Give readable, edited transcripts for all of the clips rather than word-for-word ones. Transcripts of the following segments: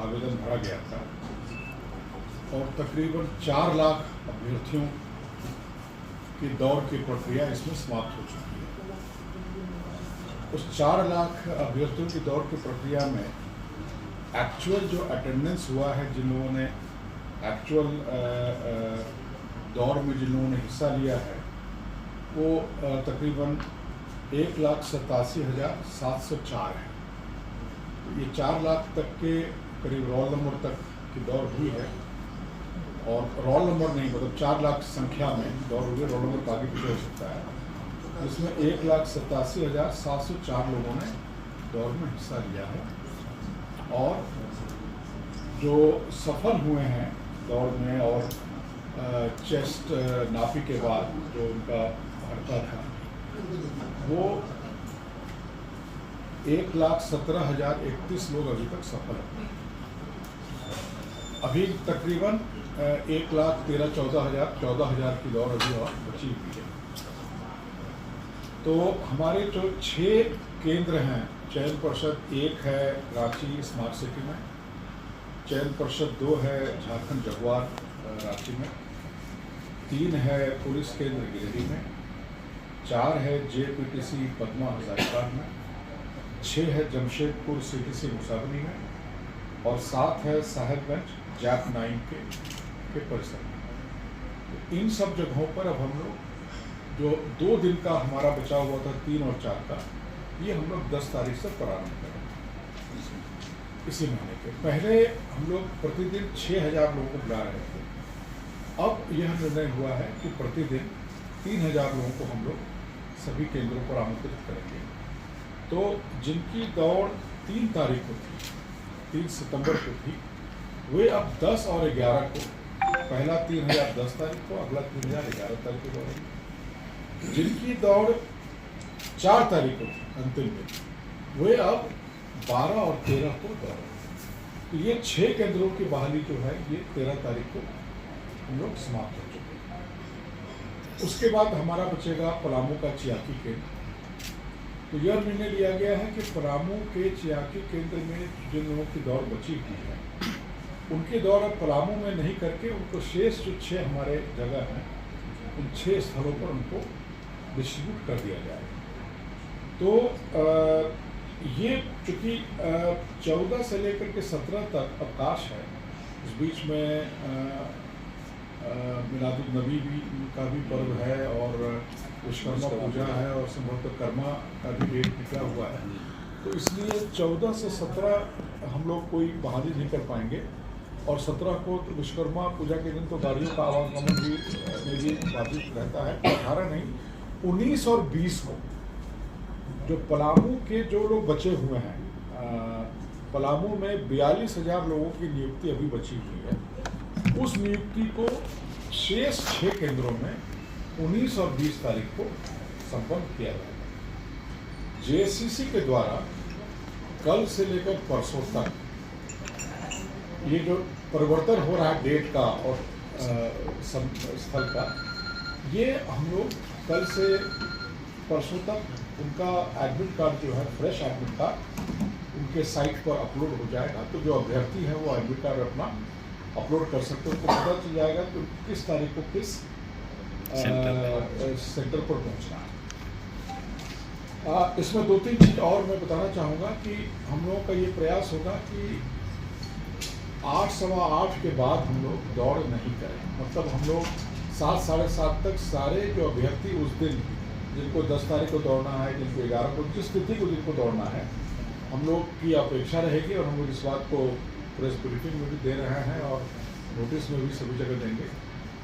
आवेदन भरा गया था और तकरीबन 4 लाख अभ्यर्थियों की दौड़ की प्रक्रिया इसमें समाप्त हो चुकी है। उस 4 लाख अभ्यर्थियों की दौड़ की प्रक्रिया में एक्चुअल जो अटेंडेंस हुआ है, जिन लोगों ने एक्चुअल दौड़ में जिन लोगों ने हिस्सा लिया है, वो तकरीबन 1,87,704 है। ये 4 लाख तक के करीब रोल नंबर तक की दौड़ हुई है, और रोल नंबर नहीं, मतलब 4 लाख संख्या में दौड़ हुई है। रोल नंबर का आगे पीछे हो सकता है। इसमें 1,87,704 लोगों ने दौड़ में हिस्सा लिया है, और जो सफल हुए हैं दौड़ में और चेस्ट नापी के बाद जो उनका बढ़ता था, वो 1,17,031 लोग अभी तक सफल हैं। अभी तकरीबन 1,13,14,000 की दौड़ अभी और बची हुई है। तो हमारे जो 6 केंद्र हैं, चयन परिषद 1 है रांची स्मार्ट सिटी में, चयन परिषद 2 है झारखंड जगुआर रांची में, 3 है पुलिस केंद्र गिरिडीह में, 4 है JPTC पद्मा हजारीबाग में, 6 है जमशेदपुर CTC मुसाबनी में, और 7 है साहेबगंज जैप 9 के परिसर में। तो इन सब जगहों पर अब हम लोग जो 2 दिन का हमारा बचा हुआ था, 3 और 4 का, ये हम लोग 10 तारीख से प्रारंभ करेंगे। इसी महीने के पहले हम लोग प्रतिदिन 6,000 लोगों को बुला रहे थे। अब यह निर्णय हुआ है कि प्रतिदिन 3,000 लोगों को हम लोग सभी केंद्रों पर आमंत्रित करेंगे। तो जिनकी दौड़ 3 तारीख को थी, 3 सितंबर को थी, वे अब 10 और 11 को, पहला 3,000 10 तारीख को, अगला 3,000 11 तारीख को दौड़ेंगे। जिनकी दौड़ 4 तारीख को थी अंतिम दिन, वे अब 12 और 13 को दौड़ेंगे। तो ये 6 केंद्रों की बहाली जो है, ये 13 तारीख को हम लोग समाप्त हो चुके हैं। उसके बाद हमारा बचेगा पलामू का चियाकी केंद्र। तो यह निर्णय लिया गया है कि पलामू के चियाकी केंद्र में जिन लोगों की दौड़ बची हुई है, उनकी दौड़ अब पलामू में नहीं करके उनको शेष जो 6 हमारे जगह हैं, उन 6 स्थलों पर उनको डिस्ट्रीब्यूट कर दिया जाएगा। तो ये चूँकि 14 से लेकर के 17 तक अवकाश है, इस बीच में मिलादुन्नबी का भी पर्व है, और विश्वकर्मा पूजा है, और संभवतः कर्मा का भी डेट निकला हुआ है। तो इसलिए 14 से 17 हम लोग कोई बहाली नहीं कर पाएंगे, और 17 को तो विश्वकर्मा पूजा के दिन तो गाड़ियों का आवागमन भी बाधित रहता है। 18 नहीं, 19 और 20 को जो पलामू के जो लोग बचे हुए हैं, पलामू में 42,000 लोगों की नियुक्ति अभी बची हुई है। उस नियुक्ति को शेष 6 केंद्रों में 19 और 20 तारीख को संपन्न किया जाएगा। JSCC के द्वारा कल से लेकर परसों तक ये जो परिवर्तन हो रहा है डेट का और स्थल का, ये हम लोग कल से परसों तक उनका एडमिट कार्ड जो है, फ्रेश एडमिट कार्ड उनके साइट पर अपलोड हो जाएगा। तो जो अभ्यर्थी है वो एडमिट कार्ड अपना अपलोड कर सकते हैं, उनको पता चल जाएगा कि किस तारीख को किस सेंटर पर पहुंचना है। इसमें 2-3 चीज़ और मैं बताना चाहूँगा कि हम लोगों का ये प्रयास होगा कि 8, सवा 8 के बाद हम लोग दौड़ नहीं करें। मतलब हम लोग 7, साढ़े 7 तक सारे जो अभ्यर्थी उस दिन, जिनको 10 तारीख को दौड़ना है, जिनको 11 को, जिस तिथि को जिनको दौड़ना है, हम लोग की अपेक्षा रहेगी, और हम लोग इस बात को प्रेस ब्रीफिंग में भी दे रहे हैं और नोटिस में भी सभी जगह देंगे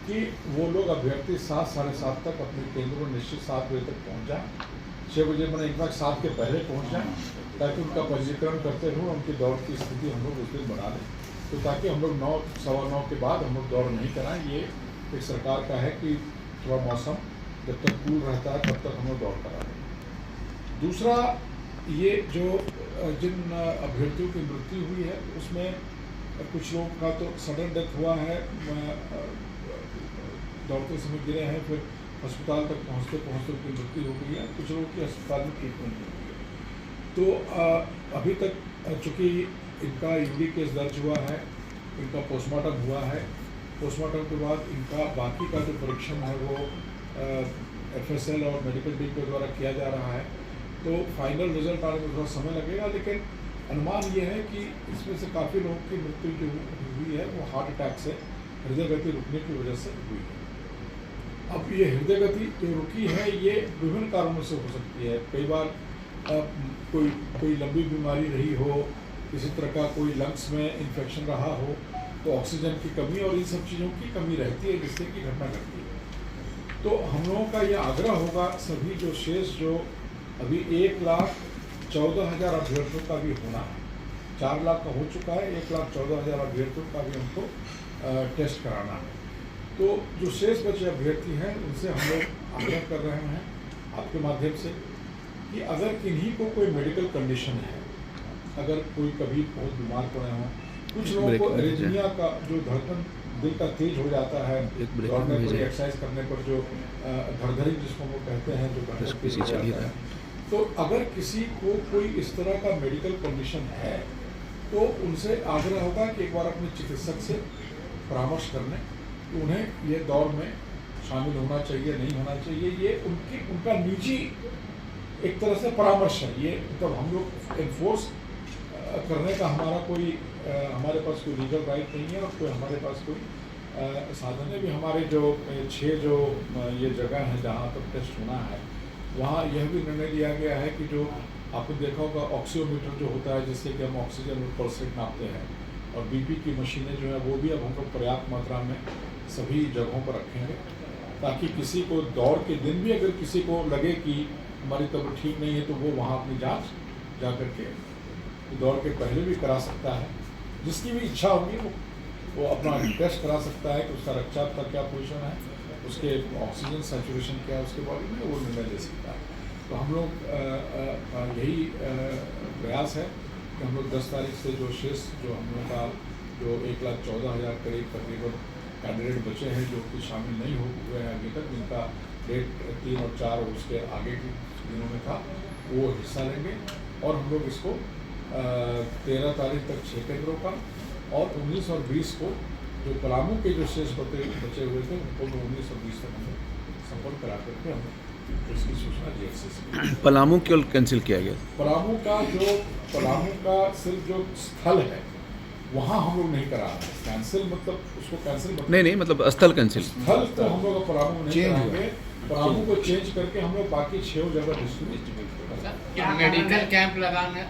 कि वो लोग अभ्यर्थी 7, साढ़े 7 तक अपने केंद्र में निश्चित 7 बजे तक पहुँच जाएँ। 6 बजे मैंने एक बार 7 के पहले पहुँच जाएँ, ताकि उनका पंजीकरण करते हुए उनकी दौड़ की स्थिति हम लोग उस दिन बना लें। तो ताकि हम लोग 9, सवा 9 के बाद हम लोग दौड़ नहीं कराएं। ये एक सरकार का है कि थोड़ा मौसम जब तक कूल रहता है तब तक हम लोग दौड़ करा लें। दूसरा, ये जो जिन अभ्यर्थियों की मृत्यु हुई है, उसमें कुछ लोगों का तो सडन डेथ हुआ है, दौड़ते समय गिरे हैं, फिर अस्पताल तक पहुंचते पहुंचते उनकी मृत्यु हो गई है। कुछ लोगों की अस्पताल में ट्रीटमेंट हो गई है। तो अभी तक चूँकि इनका यूडी केस दर्ज हुआ है, इनका पोस्टमार्टम हुआ है। पोस्टमार्टम के बाद इनका बाकी का जो परीक्षण है वो FSL और मेडिकल टीम के द्वारा किया जा रहा है। तो फाइनल रिजल्ट आने में थोड़ा समय लगेगा, लेकिन अनुमान ये है कि इसमें से काफ़ी लोगों की मृत्यु जो हुई है वो हार्ट अटैक से, हृदय गति रुकने की वजह से हुई है। अब ये हृदय गति जो रुकी है ये विभिन्न कारणों से हो सकती है। कई बार कोई लंबी बीमारी रही हो, किसी तरह का कोई लंग्स में इन्फेक्शन रहा हो, तो ऑक्सीजन की कमी और इन सब चीज़ों की कमी रहती है जिससे कि घटना घटती है। तो हम लोगों का ये आग्रह होगा सभी जो शेष जो अभी 1,14,000 अभ्यर्थियों का भी होना है, 4 लाख का हो चुका है, 1,14,000 अभ्यर्थियों का भी हमको टेस्ट कराना है। तो जो शेष बचे अभ्यर्थी हैं उनसे हम लोग आग्रह कर रहे हैं आपके माध्यम से कि अगर किन्हीं को कोई मेडिकल कंडीशन है, अगर कोई कभी बहुत बीमार पड़े हों, कुछ लोगों को एरिथमिया का जो धड़कन दिल का तेज हो जाता है दौड़ने पर, एक्सरसाइज करने पर, जो धड़धड़ी जिसको हम कहते हैं, जो धड़कन तेज हो जाता है, तो अगर किसी को कोई इस तरह का मेडिकल कंडीशन है तो उनसे आग्रह होगा कि एक बार अपने चिकित्सक से परामर्श कर लें कि उन्हें ये दौड़ में शामिल होना चाहिए, नहीं होना चाहिए। ये उनका निजी एक तरह से परामर्श है। ये मतलब हम लोग एनफोर्स करने का हमारे पास कोई लीगल राइट नहीं है और कोई हमारे पास कोई साधन है भी। हमारे जो 6 जो ये जगह हैं जहाँ पर टेस्ट होना है, वहाँ यह भी निर्णय लिया गया है कि जो आपने देखा होगा ऑक्सीमीटर जो होता है जिससे कि हम ऑक्सीजन और पल्स रेट नापते हैं, और BP की मशीनें जो है वो भी अब हम लोग पर्याप्त मात्रा में सभी जगहों पर रखेंगे, ताकि किसी को दौड़ के दिन भी अगर किसी को लगे कि हमारी तबीयत ठीक नहीं है तो वो वहाँ अपनी जांच जा करके दौड़ के पहले भी करा सकता है। जिसकी भी इच्छा होगी वो अपना टेस्ट करा सकता है कि उसका रक्तचाप का क्या पोजीशन है, उसके ऑक्सीजन सैचुरेशन क्या है उसके बॉडी में, वो निर्णय ले सकता है। तो हम लोग यही प्रयास है कि हम लोग 10 तारीख से जो शेष जो हम लोग का जो 1,14,000 करीब तकरीबन कैंडिडेट बचे हैं जो कि शामिल नहीं हुए हैं अभी तक, जिनका डेट 3 और 4 और उसके आगे के दिनों में था, वो हिस्सा लेंगे। और हम लोग इसको 13 तारीख तक 6 केंद्रों का और 19 और 20 को जो पलामू के जो शेष बचे हुए थे उनको 19 और 20 तक हमें संपर्क करा करके हम इसकी सूचना DHC। पलामू क्यों कैंसिल किया गया? पलामू का सिर्फ जो स्थल है वहाँ हम लोग नहीं करा रहे। कैंसिल मतलब उसको कैंसिल नहीं मतलब स्थल कैंसिल, स्थल तो हम लोग पलामू नहीं कराएंगे। पलामू को चेंज करके हम लोग बाकी 6 जगह डिस्ट्रीब्यूट करेंगे। मेडिकल कैंप लगाने